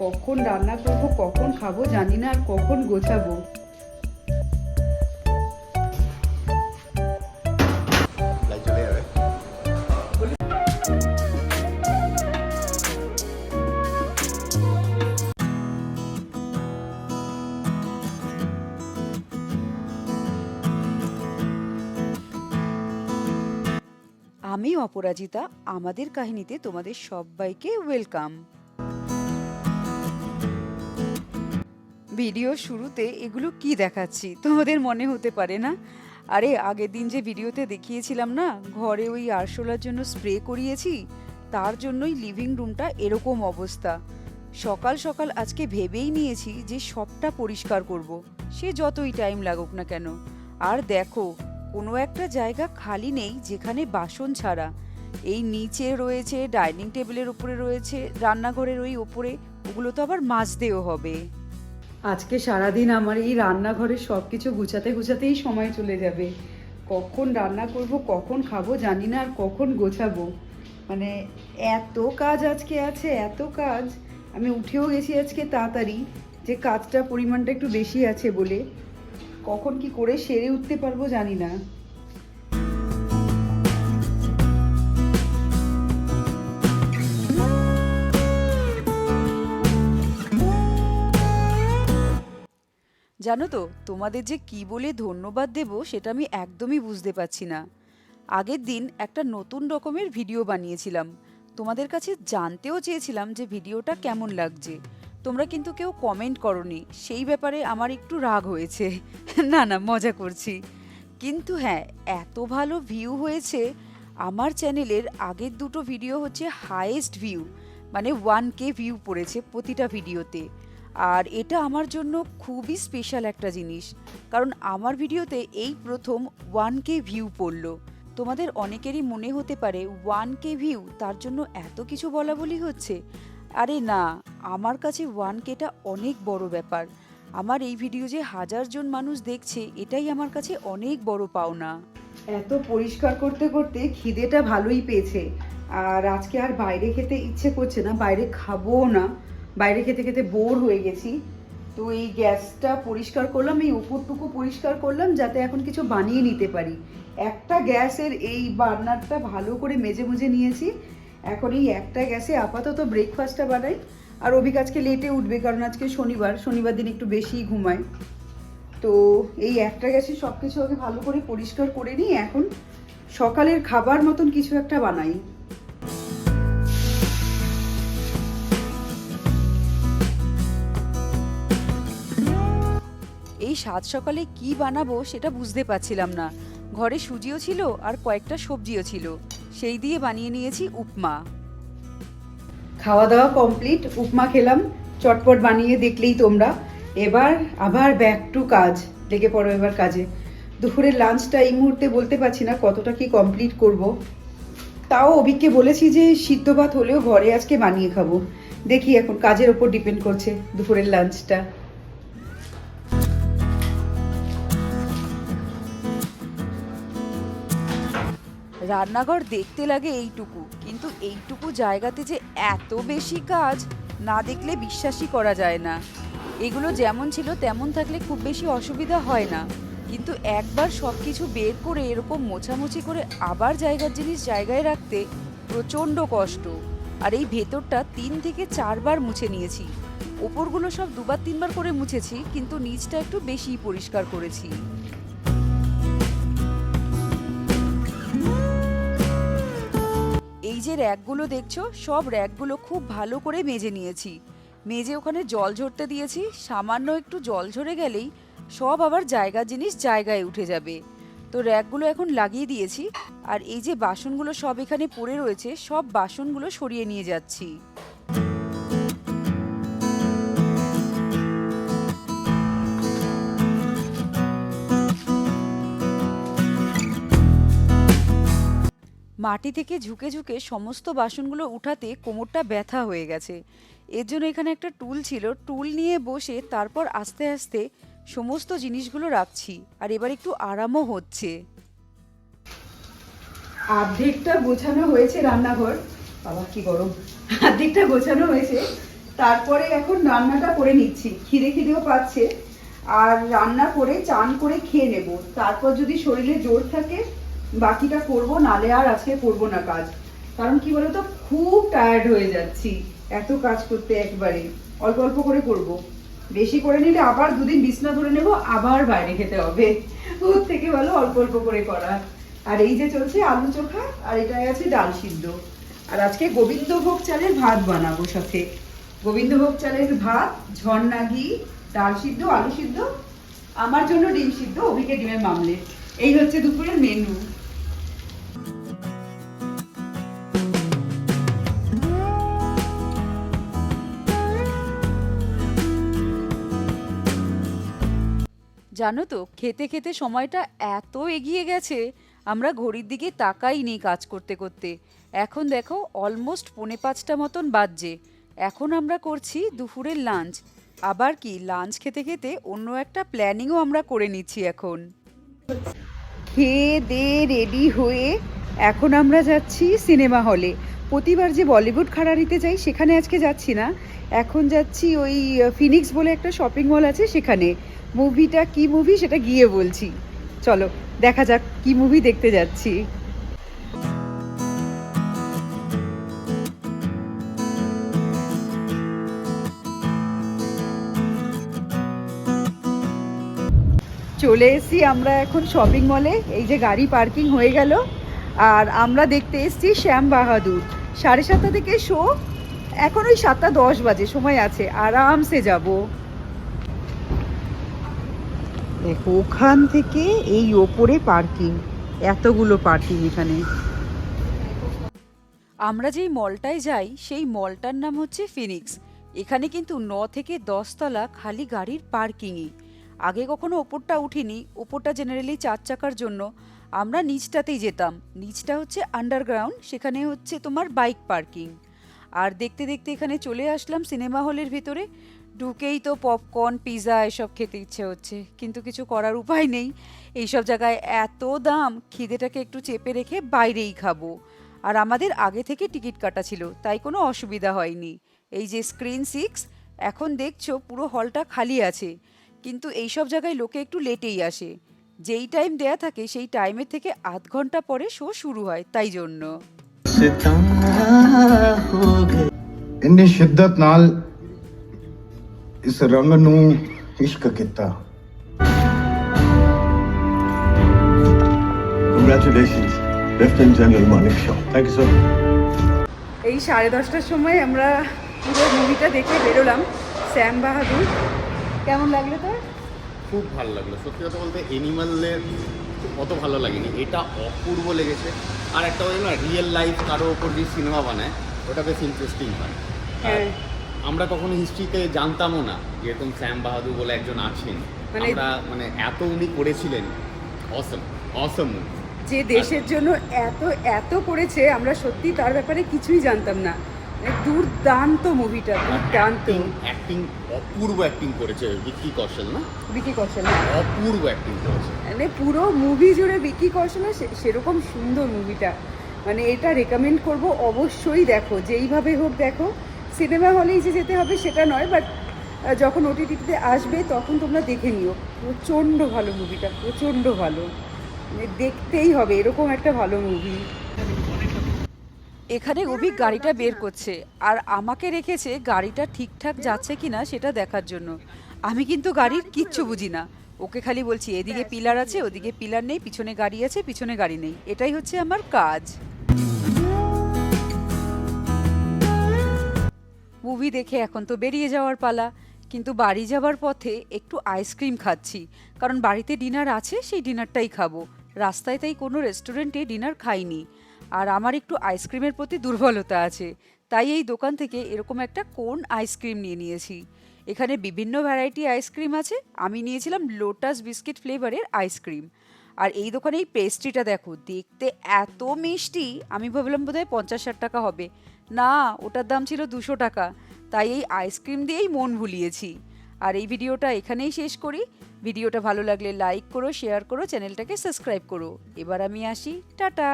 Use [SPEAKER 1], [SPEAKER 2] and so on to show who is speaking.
[SPEAKER 1] কখন রান্না করব, কখন খাবো জানি না, আর কখন গোছাবো। আমি অপরাজিতা, আমাদের কাহিনীতে তোমাদের সবাইকে ওয়েলকাম। ভিডিও শুরুতে এগুলো কি দেখাচ্ছি তোমাদের মনে হতে পারে না? আরে আগের দিন যে ভিডিওতে দেখিয়েছিলাম না, ঘরে ওই আরশোলার জন্য স্প্রে করিয়েছি, তার জন্যই লিভিং রুমটা এরকম অবস্থা। সকাল সকাল আজকে ভেবেই নিয়েছি যে সবটা পরিষ্কার করব, সে যতই টাইম লাগুক না কেন। আর দেখো, কোনো একটা জায়গা খালি নেই যেখানে বাসন ছাড়া। এই নিচে রয়েছে, ডাইনিং টেবিলের উপরে রয়েছে, রান্নাঘরের ওই ওপরে, ওগুলো তো আবার মাজতেও হবে। আজকে সারাদিন আমার এই রান্নাঘরে সব কিছু গুছাতে গুছাতেই সময় চলে যাবে। কখন রান্না করব, কখন খাবো জানি না, আর কখন গোছাবো। মানে এত কাজ আজকে আছে, এত কাজ। আমি উঠেও গেছি আজকে তাড়াতাড়ি, যে কাজটা পরিমাণটা একটু বেশি আছে বলে। কখন কি করে সেরে উঠতে পারবো জানি না। জানো তো, তোমাদের যে কি বলে ধন্যবাদ দেব সেটা আমি একদমই বুঝতে পারছি না। আগের দিন একটা নতুন রকমের ভিডিও বানিয়েছিলাম, তোমাদের কাছে জানতেও চেয়েছিলাম যে ভিডিওটা কেমন লাগছে। তোমরা কিন্তু কেউ কমেন্ট করোনি, সেই ব্যাপারে আমার একটু রাগ হয়েছে। না না, মজা করছি। কিন্তু হ্যাঁ, এত ভালো ভিউ হয়েছে। আমার চ্যানেলের আগের দুটো ভিডিও হচ্ছে হাইয়েস্ট ভিউ, মানে 1K ভিউ পড়েছে প্রতিটা ভিডিওতে। আর এটা আমার জন্য খুবই স্পেশাল একটা জিনিস, কারণ আমার ভিডিওতে এই প্রথম 1K ভিউ পড়লো। তোমাদের অনেকেরই মনে হতে পারে 1K ভিউ, তার জন্য এত কিছু বলা বলি হচ্ছে। আরে না, আমার কাছে 1Kটা অনেক বড় ব্যাপার। আমার এই ভিডিও যে 1000 জন মানুষ দেখছে, এটাই আমার কাছে অনেক বড় পাওনা। এত পরিষ্কার করতে করতে খিদেটা ভালোই পেয়েছে। আর আজকে আর বাইরে খেতে ইচ্ছে করছে না, বাইরে খাবো না। বাইরে খেতে খেতে বোর হয়ে গেছি। তো এই গ্যাসটা পরিষ্কার করলাম, এই উপরটুকু পরিষ্কার করলাম, যাতে এখন কিছু বানিয়ে নিতে পারি। একটা গ্যাসের এই বার্নারটা ভালো করে মেজে মুজে নিয়েছি। এখন এই একটা গ্যাসে আপাতত ব্রেকফাস্টটা বানাই। আর অভিক আজকে লেটে উঠবে, কারণ আজকে শনিবার, শনিবার দিন একটু বেশিই ঘুমায়। তো এই একটা গ্যাসে সব কিছু আগে ভালো করে পরিষ্কার করে নিই, এখন সকালের খাবার মতন কিছু একটা বানাই। এই সাত সকালে কি বানাবো সেটা বুঝতে পারছিলাম না। ঘরে সুজিও ছিল আর কয়েকটা সবজিও ছিল, সেই দিয়ে বানিয়ে নিয়েছি উপমা। খাওয়া দাওয়া কমপ্লিট, উপমা খেলাম, চটপট বানিয়ে দেখলেই তোমরা। এবার আবার ব্যাক টু কাজ, লেগে পড়ো এবার কাজে। দুপুরের লাঞ্চটা এই মুহূর্তে বলতে পারছি না কতটা কি কমপ্লিট করব। তাও অভিককে বলেছি যে সিদ্ধ ভাত হলেও ঘরে আজকে বানিয়ে খাবো। দেখি এখন কাজের ওপর ডিপেন্ড করছে দুপুরের লাঞ্চটা। রান্নাঘর দেখতে লাগে এইটুকু, কিন্তু এইটুকু জায়গাতে যে এত বেশি কাজ, না দেখলে বিশ্বাসই করা যায় না। এগুলো যেমন ছিল তেমন থাকলে খুব বেশি অসুবিধা হয় না, কিন্তু একবার সব কিছু বের করে এরকম মোছামুছি করে আবার জায়গার জিনিস জায়গায় রাখতে প্রচণ্ড কষ্ট। আর এই ভেতরটা 3 থেকে 4 বার মুছে নিয়েছি। ওপরগুলো সব 2-3 বার করে মুছেছি, কিন্তু নিচটা একটু বেশিই পরিষ্কার করেছি। এই যে র্যাকগুলো দেখছো, সব র্যাকগুলো খুব ভালো করে মেজে নিয়েছি। মেজে ওখানে জল ঝরতে দিয়েছি, সামান্য একটু জল ঝরে গেলেই সব আবার জায়গার জিনিস জায়গায় উঠে যাবে। তো র্যাকগুলো এখন লাগিয়ে দিয়েছি। আর এই যে বাসনগুলো সব এখানে পড়ে রয়েছে, সব বাসনগুলো সরিয়ে নিয়ে যাচ্ছি। মাটি থেকে ঝুঁকে ঝুঁকে সমস্ত বাসনগুলো উঠাতে কোমরটা ব্যথা হয়ে গেছে। এর জন্য এখানে একটা টুল ছিল, টুল নিয়ে বসে তারপর আস্তে আস্তে সমস্ত জিনিসগুলো রাখছি। আর এবার একটু আরামও হচ্ছে। অর্ধেকটা গোছানো হয়েছে রান্নাঘর, বাবা কি গরম। অর্ধেকটা গোছানো হয়েছে, তারপরে এখন রান্নাটা করে নিচ্ছি, খিদেও পাচ্ছে। আর রান্না করে চান করে খেয়ে নেব, তারপর যদি শরীরে জোর থাকে বাকিটা করব, নালে আর আজকে করবো না কাজ। কারণ কি বলতো, খুব টায়ার্ড হয়ে যাচ্ছি এত কাজ করতে একবারে। অল্প অল্প করে করব, বেশি করে নিলে আবার দুদিন বিছনা ধরে নেব, আবার বাইরে খেতে হবে। ওর থেকে ভালো অল্প অল্প করে করা। আর এই যে চলছে আলু চোখা, আর এটাই আছে ডাল সিদ্ধ। আর আজকে গোবিন্দভোগ চালের ভাত বানাবো, সাথে গোবিন্দভোগ চালের ভাত, ঝর্ণা ঘি, ডাল সিদ্ধ, আলু সিদ্ধ, আমার জন্য ডিম সিদ্ধ, অভিকে ডিমের মামলেট। এই হচ্ছে দুপুরের মেনু। জানো তো, খেতে খেতে সময়টা এত এগিয়ে গেছে, আমরা ঘড়ির দিকে তাকাই নেই কাজ করতে করতে। এখন দেখো অলমোস্ট 4:45 মতন বাজছে। এখন আমরা করছি দুপুরের লাঞ্চ। আবার কি লাঞ্চ খেতে খেতে অন্য একটা প্ল্যানিংও আমরা করে নিচ্ছি এখন। খেয়ে দে রেডি হয়ে এখন আমরা যাচ্ছি সিনেমা হলে। প্রতিবার যে বলিউড খাড়ারিতে যাই সেখানে আজকে যাচ্ছি না, এখন যাচ্ছি ওই ফিনিক্স বলে একটা শপিং মল আছে সেখানে। মুভিটা কি মুভি সেটা গিয়ে বলছি, চলো দেখা যাক কি মুভি দেখতে যাচ্ছি। চলে এসেছি আমরা এখন শপিং মলে। এই যে গাড়ি পার্কিং হয়ে গেল, আর আমরা দেখতে এসেছি শ্যাম বাহাদুর। 7:30 থেকে শো, এখন ওই 7:10 বাজে, সময় আছে, আরামসে যাব। দেখো ওখান থেকে এই ওপরে পার্কিং, এতগুলো পার্কিং এখানে। আমরা যেই মলটায় যাই সেই মলটার নাম হচ্ছে ফিনিক্স। এখানে কিন্তু 9 থেকে 10 তলা খালি গাড়ির পার্কিংই। আগে কখনো ওপরটা উঠিনি, ওপরটা জেনারেলি 4 চাকার জন্য। আমরা নিচটাতেই যেতাম, নিচটা হচ্ছে আন্ডারগ্রাউন্ড, সেখানে হচ্ছে তোমার বাইক পার্কিং। আর দেখতে দেখতে এখানে চলে আসলাম সিনেমা হলের ভিতরে। ঢুকেই তো পপকর্ন, পিৎজা এসব খেতে ইচ্ছে হচ্ছে, কিন্তু কিছু করার উপায় নেই। এইসব জায়গায় এত দাম, খিদেটাকে একটু চেপে রেখে বাইরেই খাবো। আর আমাদের আগে থেকে টিকিট কাটা ছিল, তাই কোনো অসুবিধা হয়নি। এই যে স্ক্রিন 6, এখন দেখছো পুরো হলটা খালি আছে। কিন্তু এইসব জায়গায় লোকে একটু লেটেই আসে, যেই টাইম দেয়া থাকে সেই টাইমের থেকে আধ ঘন্টা পরে শো শুরু হয়, তাই জন্য।
[SPEAKER 2] ਇੰਨੀ ਸ਼ਿੱਦਤ ਨਾਲ ਇਸ ਰੰਗ ਨੂੰ ਇਸ਼ਕ ਕੀਤਾ।
[SPEAKER 3] Congratulations, Lieutenant General Manik Shaw.
[SPEAKER 2] Thank you, sir.
[SPEAKER 1] এই 10:30টার সময় আমরা পুরো মুভিটা দেখে বেরোলাম। শ্যাম বাহাদুর কেমন লাগলো তোর?
[SPEAKER 4] খুব ভালো লাগলো, সত্যি কথা বলতে এনিমালের অত ভালো লাগেনি, এটা অপূর্ব লেগেছে। আর একটা ওই না রিয়েল লাইফ কারো ওপর যে সিনেমা বানায় ওটা বেশ ইন্টারেস্টিং হয়।
[SPEAKER 1] হ্যাঁ,
[SPEAKER 4] আমরা কখনো হিস্ট্রিতে জানতামও না যেরকম শ্যাম বাহাদুর বলে একজন আছেন, আমরা এত উনি করেছিলেন। অসম অসম
[SPEAKER 1] যে দেশের জন্য এত এত করেছে, আমরা সত্যি তার ব্যাপারে কিছুই জানতাম না। দুর্দান্ত মুভিটা, দুর্দান্ত
[SPEAKER 4] অ্যাক্টিং, অপূর্ব অ্যাক্টিং করেছে ভিকি কৌশল, না
[SPEAKER 1] ভিকি কৌশল,
[SPEAKER 4] অপূর্ব অ্যাক্টিং করেছে।
[SPEAKER 1] মানে পুরো মুভি জুড়ে ভিকি কৌশল, সেরকম সুন্দর মুভিটা। মানে এটা রেকমেন্ড করব, অবশ্যই দেখো, যেইভাবে হোক দেখো। সিনেমা হলেই যে যেতে হবে সেটা নয়, বাট যখন ওটিটিতে আসবে তখন তোমরা দেখে নিও। প্রচণ্ড ভালো মুভিটা, প্রচণ্ড ভালো, মানে দেখতেই হবে এরকম একটা ভালো মুভি। এখানে অভিক গাড়িটা বের করছে, আর আমাকে রেখেছে গাড়িটা ঠিকঠাক যাচ্ছে কিনা সেটা দেখার জন্য। আমি কিন্তু গাড়ির কিচ্ছু বুঝি না, ওকে খালি বলছি এদিকে পিলার আছে, ওদিকে পিলার নেই, পিছনে গাড়ি আছে, পিছনে গাড়ি নেই, এটাই হচ্ছে আমার কাজ। মুভি দেখে এখন তো বেরিয়ে যাওয়ার পালা, কিন্তু বাড়ি যাওয়ার পথে একটু আইসক্রিম খাচ্ছি, কারণ বাড়িতে ডিনার আছে, সেই ডিনারটাই খাবো। রাস্তায় তাই কোনো রেস্টুরেন্টে ডিনার খাইনি। আর আমার একটু আইসক্রিমের প্রতি দুর্বলতা আছে, তাই এই দোকান থেকে এরকম একটা কোন আইসক্রিম নিয়েছি। এখানে বিভিন্ন ভ্যারাইটি আইসক্রিম আছে, আমি নিয়েছিলাম লোটাস বিস্কিট ফ্লেভারের আইসক্রিম। আর এই দোকানে এই পেস্ট্রিটা দেখো, দেখতে এত মিষ্টি, আমি ভাবলাম বোধহয় 50-60 টাকা হবে, না ওটার দাম ছিল 200 টাকা। তাই এই আইসক্রিম দিয়েই মন ভুলিয়েছি। আর এই ভিডিওটা এখানেই শেষ করি। ভিডিওটা ভালো লাগলে লাইক করো, শেয়ার করো, চ্যানেলটাকে সাবস্ক্রাইব করো। এবার আমি আসি, টাটা।